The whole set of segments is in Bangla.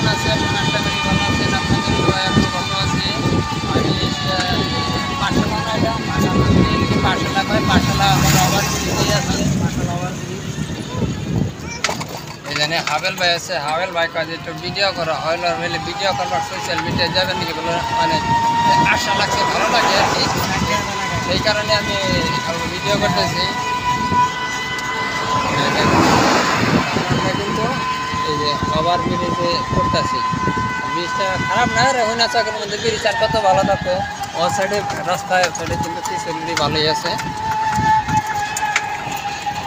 কেমন আছেন? আশা করি ভালো আছেন। আপনাদের দোয়ায় আমিও ভালো আছি। আমি পাঠশালা না, পাঠশালা কয় পাঠশালা আমার আবার ব্রিজে আছে। পাঠশালা আবার ব্রিজ এই জানি হাবেল ভাই আছে। হাবেল ভাই কাজে একটু ভিডিও করা হইল হইলে ভিডিও করবার সোশ্যাল মিডিয়ায় যাবেন নাকি বলে মানে আশা লাগছে, ভালো লাগে আর কি। সেই কারণে আমি ভিডিও করতেছি। আমরা কিন্তু এই যে ওভার ব্রিজে করতেছি। ব্রিজটা খারাপ না, রঘুনাথ চকের মধ্যে ব্রিজ আর কত ভালো থাকতো। ও সাইডে রাস্তায় ও সাইডে কিন্তু ফেসিলিটি ভালোই আছে।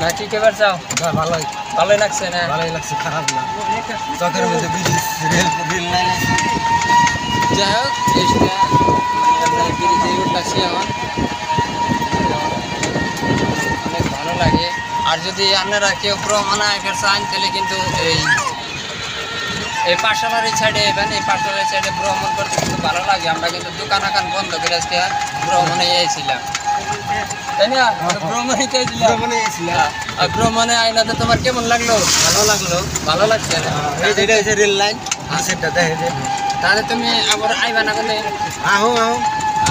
না কি কেবার চাও? ভালোই ভালোই লাগছে না? ভালোই লাগছে, খারাপ না। চকের মধ্যে ব্রিজ রেল লাইন আছে। যাই হোক ব্রিজটা ব্রিজে উঠতেছি এখন, অনেক ভালো লাগে। আর যদি আপনারা কেউ ভ্রমণে আইফের চান তাহলে কিন্তু এই পাঠশালার এই সাইডে এবেন। এই পাঠশালার এই সাইডে ভ্রমণ করতে কিন্তু ভালো লাগে। আমরা কিন্তু দোকান আকান বন্ধ করে আজকে ভ্রমণে এসেছিলাম, তাই না? ভ্রমণে গিয়েছিলাম। আর ভ্রমণে আইনাতে তোমার কেমন লাগলো? ভালো লাগলো, ভালো লাগছে না? এটা হচ্ছে রেল লাইন, সেটা দেখে। তাহলে তুমি আবার আইবা না কোনে? আহো আহো।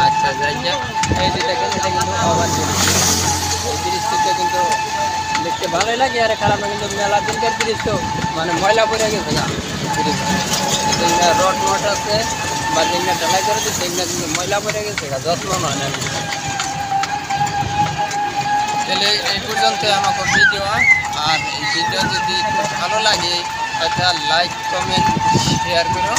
আচ্ছা যাই যা। এই যে দেখেন এটা কিন্তু আবার এই ব্রিজটিতে কিন্তু দেখতে ভালোই লাগে আর খারাপ না, কিন্তু মেলা দিনকার ব্রিজ তো মানে ময়লা পড়ে গেছে না ব্রিজ। রড মট আছে বা যেগুলো ঢালাই করে দিচ্ছে সেগুলো কিন্তু ময়লা পড়ে গেছে, যত্ন নয় না। তাহলে এই পর্যন্ত আমাকে ভিডিও। আর এই ভিডিও যদি খুব ভালো লাগে একটা লাইক কমেন্ট শেয়ার করো।